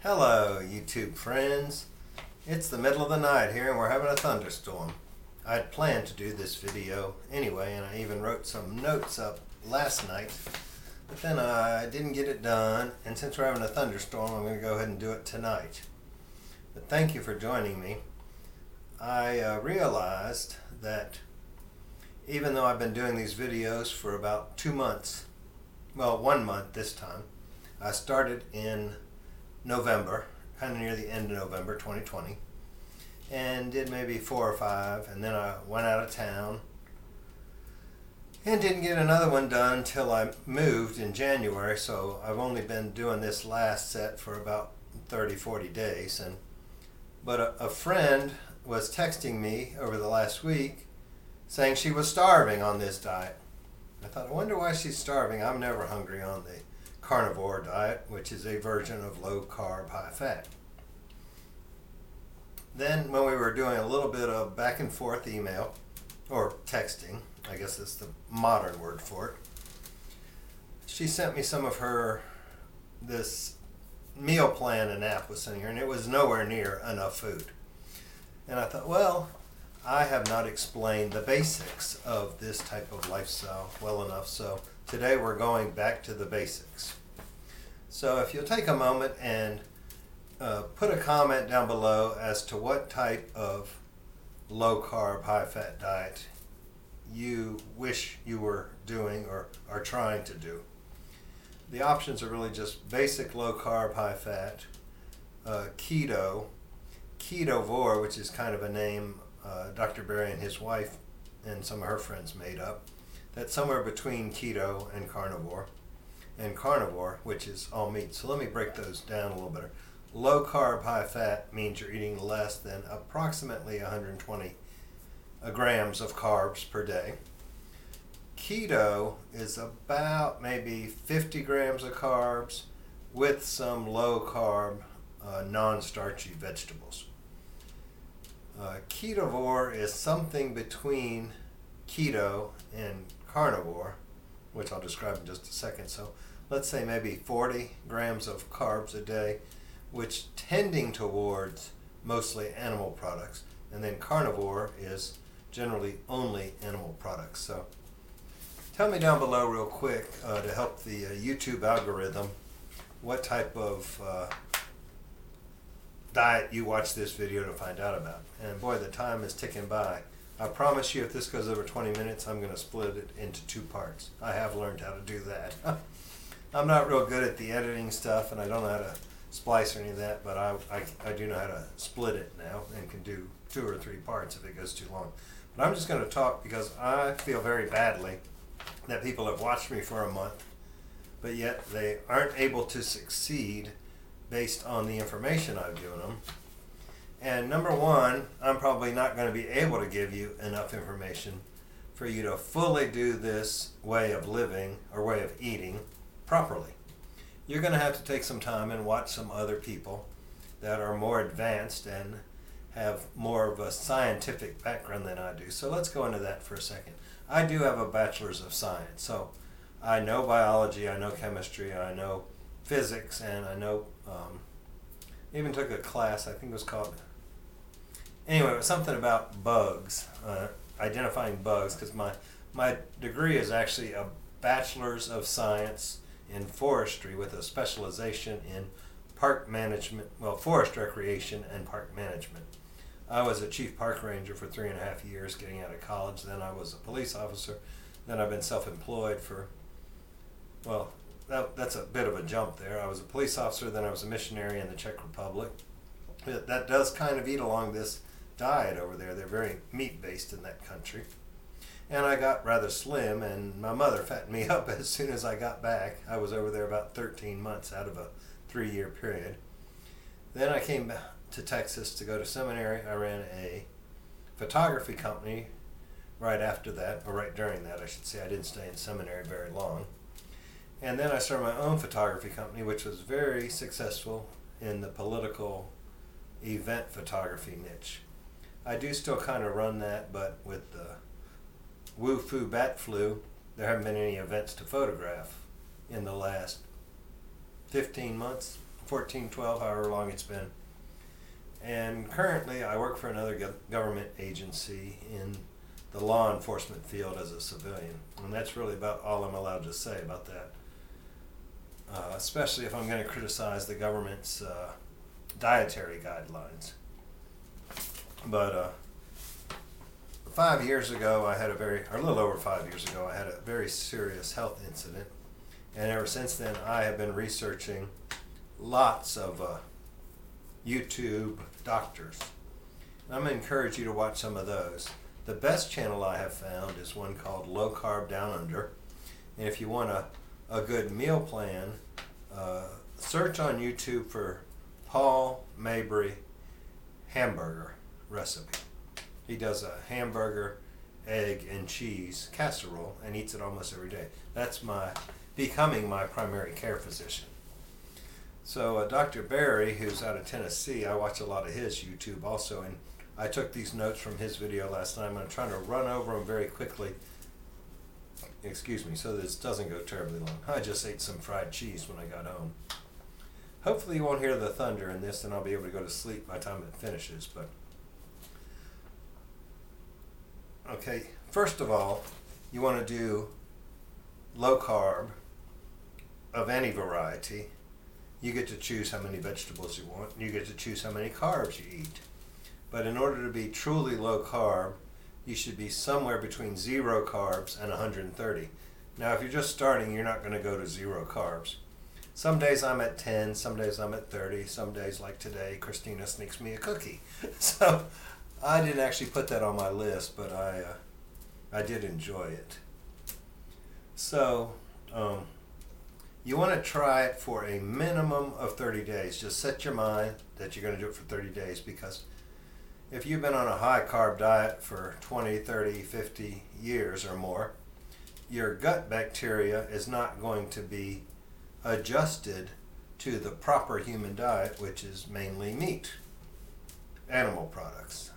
Hello, YouTube friends. It's the middle of the night here and we're having a thunderstorm. I had planned to do this video anyway, and I even wrote some notes up last night, but then I didn't get it done, and since we're having a thunderstorm, I'm going to go ahead and do it tonight. But thank you for joining me. I realized that even though I've been doing these videos for about 2 months, well, 1 month this time, I started in November, kind of near the end of November 2020, and did maybe 4 or 5, and then I went out of town and didn't get another one done until I moved in January. So I've only been doing this last set for about 30-40 days. But a friend was texting me over the last week saying she was starving on this diet. I thought, I wonder why she's starving. I'm never hungry on the Carnivore diet, which is a version of low carb, high fat. Then when we were doing a little bit of back and forth email, or texting, I guess that's the modern word for it, she sent me some of this meal plan an app was sending her, and it was nowhere near enough food. And I thought, well, I have not explained the basics of this type of lifestyle well enough, so today we're going back to the basics. So if you'll take a moment and put a comment down below as to what type of low carb, high fat diet you wish you were doing or are trying to do. The options are really just basic low carb, high fat, keto, Carnivore, which is kind of a name Dr. Berry and his wife and some of her friends made up. That's somewhere between keto and carnivore. And carnivore, which is all meat. So let me break those down a little better. Low carb, high fat means you're eating less than approximately 120 grams of carbs per day. Keto is about maybe 50 grams of carbs with some low carb, non-starchy vegetables. Carnivore is something between keto and carnivore, which I'll describe in just a second. So let's say maybe 40 grams of carbs a day, which tending towards mostly animal products. And then carnivore is generally only animal products. So tell me down below real quick to help the YouTube algorithm what type of diet you watch this video to find out about. And boy, the time is ticking by. I promise you if this goes over 20 minutes, I'm going to split it into 2 parts. I have learned how to do that. I'm not real good at the editing stuff, and I don't know how to splice or any of that, but I do know how to split it now and can do 2 or 3 parts if it goes too long. But I'm just going to talk because I feel very badly that people have watched me for a month, but yet they aren't able to succeed based on the information I've given them. And number one, I'm probably not going to be able to give you enough information for you to fully do this way of living or way of eating properly. You're going to have to take some time and watch some other people that are more advanced and have more of a scientific background than I do. So let's go into that for a second. I do have a bachelor's of science, so I know biology, I know chemistry, I know physics, and I know even took a class, I think it was called, anyway, it was something about bugs, identifying bugs, because my degree is actually a bachelor's of science in forestry with a specialization in park management, well, forest recreation and park management. I was a chief park ranger for 3.5 years getting out of college. Then I was a police officer. Then I've been self-employed for, well, that's a bit of a jump there. I was a police officer, then I was a missionary in the Czech Republic. That does kind of eat along this diet over there. They're very meat-based in that country. And I got rather slim, and my mother fattened me up as soon as I got back. I was over there about 13 months out of a 3-year period. Then I came back to Texas to go to seminary. I ran a photography company right after that, or right during that, I should say. I didn't stay in seminary very long. And then I started my own photography company, which was very successful in the political event photography niche. I do still kind of run that, but with the Wu-Fu bat flu, there haven't been any events to photograph in the last 15 months, 14, 12, however long it's been. And currently I work for another government agency in the law enforcement field as a civilian. And that's really about all I'm allowed to say about that. Especially if I'm going to criticize the government's dietary guidelines. But 5 years ago, or a little over 5 years ago, I had a very serious health incident. And ever since then, I have been researching lots of YouTube doctors. And I'm going to encourage you to watch some of those. The best channel I have found is one called Low Carb Down Under. And if you want a good meal plan, search on YouTube for Paul Mabry hamburger recipe. He does a hamburger, egg, and cheese casserole and eats it almost every day. That's becoming my primary care physician. So Dr. Barry, who's out of Tennessee, I watch a lot of his YouTube also, and I took these notes from his video last night. I'm trying to run over them very quickly, so this doesn't go terribly long. I just ate some fried cheese when I got home. Hopefully you won't hear the thunder in this, and I'll be able to go to sleep by the time it finishes. But okay, first of all, you want to do low carb of any variety. You get to choose how many vegetables you want. You get to choose how many carbs you eat. But in order to be truly low carb, you should be somewhere between 0 carbs and 130. Now, if you're just starting, you're not going to go to 0 carbs. Some days I'm at 10, some days I'm at 30, some days like today, Christina sneaks me a cookie. So I didn't actually put that on my list, but I did enjoy it. So you want to try it for a minimum of 30 days. Just set your mind that you're going to do it for 30 days, because if you've been on a high carb diet for 20, 30, 50 years or more, your gut bacteria is not going to be adjusted to the proper human diet, which is mainly meat, animal products.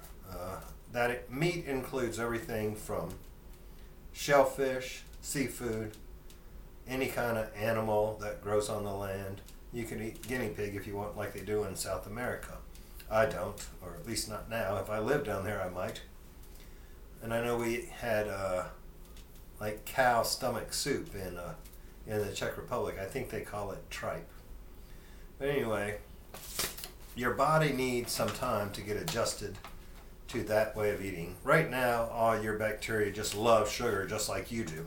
Meat includes everything from shellfish, seafood, any kind of animal that grows on the land. You can eat guinea pig if you want, like they do in South America. I don't, or at least not now. If I lived down there, I might. And I know we had like cow stomach soup in the Czech Republic. I think they call it tripe. But anyway, your body needs some time to get adjusted to that way of eating. Right now, all your bacteria just love sugar just like you do.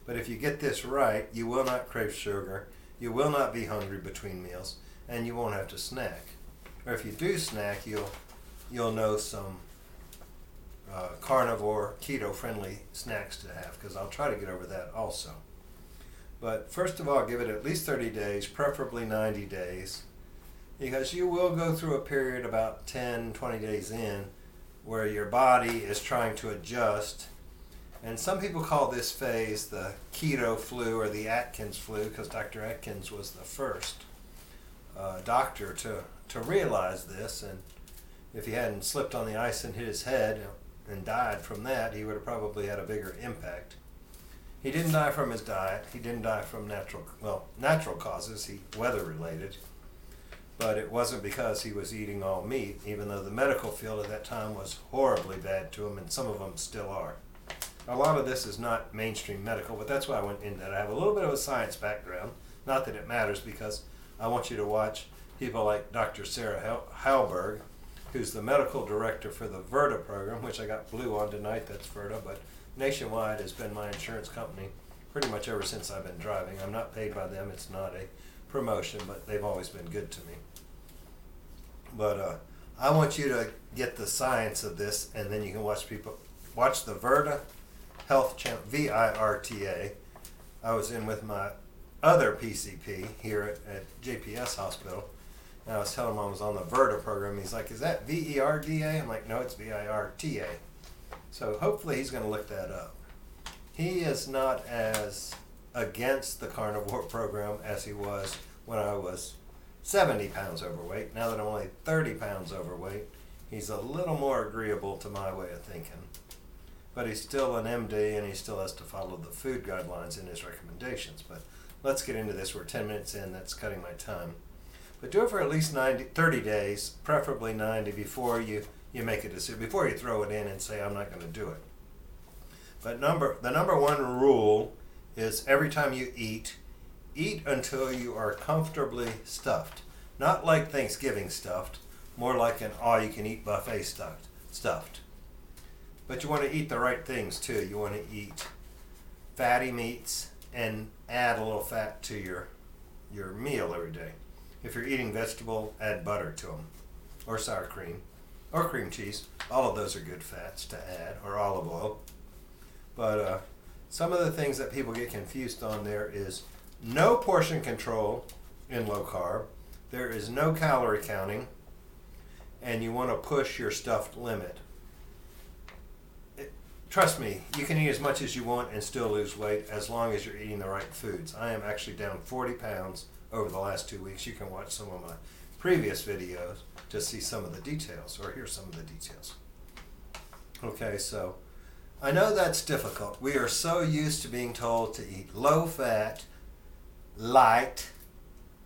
But if you get this right, you will not crave sugar, you will not be hungry between meals, and you won't have to snack. Or if you do snack, you'll know some carnivore, keto-friendly snacks to have, because I'll try to get over that also. But first of all, give it at least 30 days, preferably 90 days, because you will go through a period about 10, 20 days in where your body is trying to adjust. And some people call this phase the keto flu or the Atkins flu, because Dr. Atkins was the first doctor to realize this. And if he hadn't slipped on the ice and hit his head and died from that, he would have probably had a bigger impact. He didn't die from his diet. He didn't die from natural causes, weather related. But it wasn't because he was eating all meat, even though the medical field at that time was horribly bad to him, and some of them still are. A lot of this is not mainstream medical, but that's why I went into that. I have a little bit of a science background. Not that it matters, because I want you to watch people like Dr. Sarah Halberg, who's the medical director for the Virta program, which I got blue on tonight, that's Virta, but Nationwide has been my insurance company pretty much ever since I've been driving. I'm not paid by them, it's not a promotion, but they've always been good to me. But I want you to get the science of this, and then you can watch the Virta Health Channel, VIRTA. I was in with my other PCP here at JPS Hospital, and I was telling him I was on the Virta program. He's like, "Is that VERDA?" I'm like, "No, it's VIRTA." So hopefully he's going to look that up. He is not as against the carnivore program as he was when I was 70 pounds overweight. Now that I'm only 30 pounds overweight, he's a little more agreeable to my way of thinking. But he's still an MD, and he still has to follow the food guidelines in his recommendations. But let's get into this. We're 10 minutes in. That's cutting my time. But do it for at least 30 days, preferably 90, before you make a decision, before you throw it in and say, I'm not going to do it. But the number one rule is every time you eat until you are comfortably stuffed. Not like Thanksgiving stuffed, more like an all-you-can-eat buffet stuffed. But you want to eat the right things too. You want to eat fatty meats and add a little fat to your meal every day. If you're eating vegetable, add butter to them, or sour cream, or cream cheese. All of those are good fats to add, or olive oil. But some of the things that people get confused on there is no portion control in low carb. There is no calorie counting, and you want to push your stuffed limit. Trust me, you can eat as much as you want and still lose weight as long as you're eating the right foods. I am actually down 40 pounds over the last 2 weeks. You can watch some of my previous videos to see some of the details or hear some of the details. Okay, so I know that's difficult. We are so used to being told to eat low fat, light,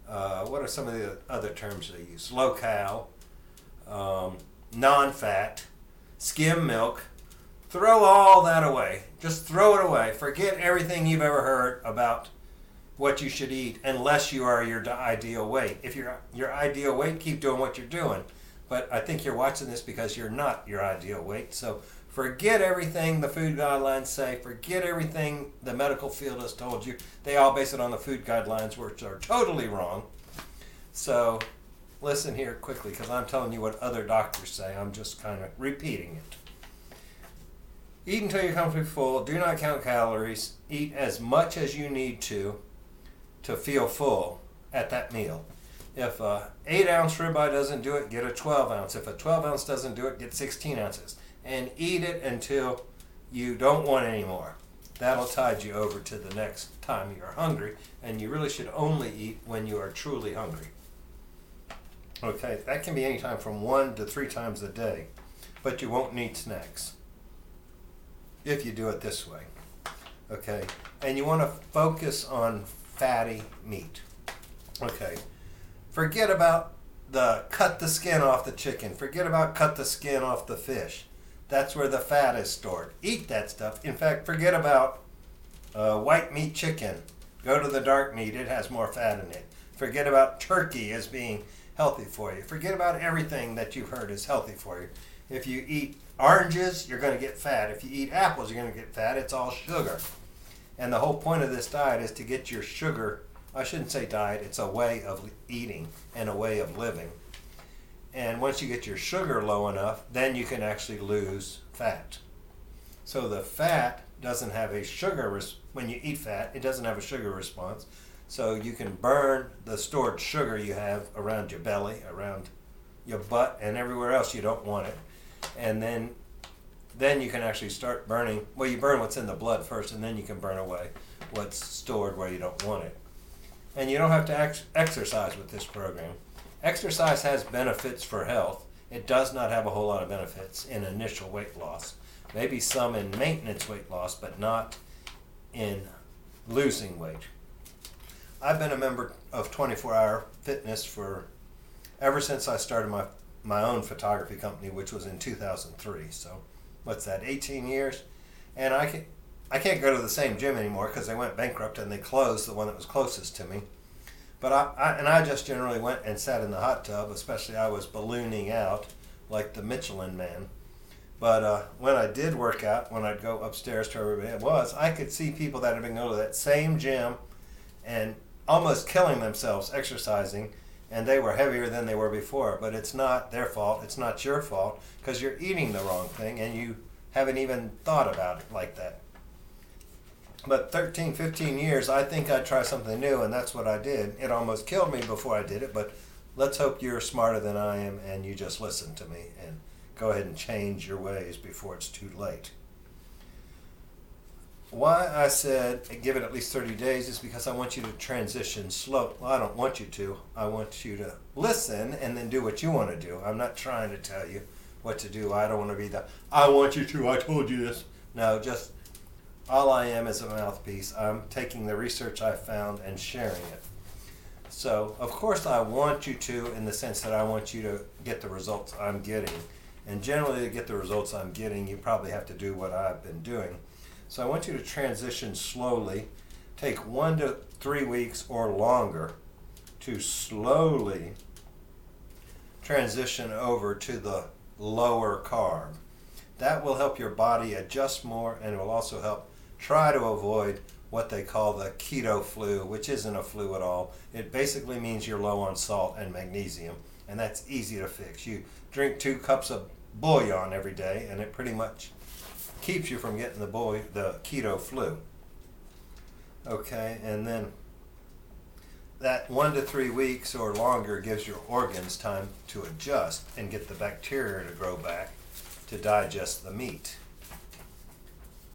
what are some of the other terms they use? Low cal, non-fat, skim milk. Throw all that away. Just throw it away. Forget everything you've ever heard about what you should eat unless you are your ideal weight. If you're your ideal weight, keep doing what you're doing. But I think you're watching this because you're not your ideal weight. So forget everything the food guidelines say. Forget everything the medical field has told you. They all base it on the food guidelines, which are totally wrong. So listen here quickly, because I'm telling you what other doctors say. I'm just kind of repeating it. Eat until you're comfortably full. Do not count calories. Eat as much as you need to feel full at that meal. If a 8-ounce ribeye doesn't do it, get a 12-ounce. If a 12-ounce doesn't do it, get 16 ounces. And eat it until you don't want any more. That'll tide you over to the next time you're hungry. And you really should only eat when you are truly hungry. Okay, that can be any time from 1 to 3 times a day. But you won't need snacks if you do it this way. Okay, and you want to focus on fatty meat. Okay, forget about the cut the skin off the chicken. Forget about cut the skin off the fish. That's where the fat is stored. Eat that stuff. In fact, forget about white meat chicken. Go to the dark meat. It has more fat in it. Forget about turkey as being healthy for you. Forget about everything that you've heard is healthy for you. If you eat oranges, you're going to get fat. If you eat apples, you're going to get fat. It's all sugar. And the whole point of this diet is to get your sugar, I shouldn't say diet, it's a way of eating and a way of living. And once you get your sugar low enough, then you can actually lose fat. So the fat doesn't have a sugar, when you eat fat, it doesn't have a sugar response. So you can burn the stored sugar you have around your belly, around your butt, and everywhere else you don't want it. And then you can actually start burning. Well, you burn what's in the blood first, and then you can burn away what's stored where you don't want it. And you don't have to exercise with this program. Exercise has benefits for health. It does not have a whole lot of benefits in initial weight loss. Maybe some in maintenance weight loss, but not in losing weight. I've been a member of 24-Hour Fitness for ever since I started my own photography company, which was in 2003. So what's that, 18 years? And I can't go to the same gym anymore because they went bankrupt and they closed the one that was closest to me. But I just generally went and sat in the hot tub, especially I was ballooning out like the Michelin Man. But when I did work out, when I'd go upstairs to where everybody was, I could see people that had been going to that same gym and almost killing themselves exercising, and they were heavier than they were before. But it's not their fault. It's not your fault, because you're eating the wrong thing and you haven't even thought about it like that. But 13, 15 years, I think I'd try something new, and that's what I did. It almost killed me before I did it, but let's hope you're smarter than I am and you just listen to me and go ahead and change your ways before it's too late. Why I said give it at least 30 days is because I want you to transition slow. Well, I don't want you to. I want you to listen and then do what you want to do. I'm not trying to tell you what to do. I don't want to be the, I want you to, I told you this. No, just all I am is a mouthpiece. I'm taking the research I found and sharing it. So, of course, I want you to, in the sense that I want you to get the results I'm getting. And generally, to get the results I'm getting, you probably have to do what I've been doing. So I want you to transition slowly. Take 1 to 3 weeks or longer to slowly transition over to the lower carb. That will help your body adjust more, and it will also help try to avoid what they call the keto flu, which isn't a flu at all. It basically means you're low on salt and magnesium, and that's easy to fix. You drink 2 cups of bouillon every day, and it pretty much keeps you from getting the keto flu. Okay, and then that 1 to 3 weeks or longer gives your organs time to adjust and get the bacteria to grow back to digest the meat.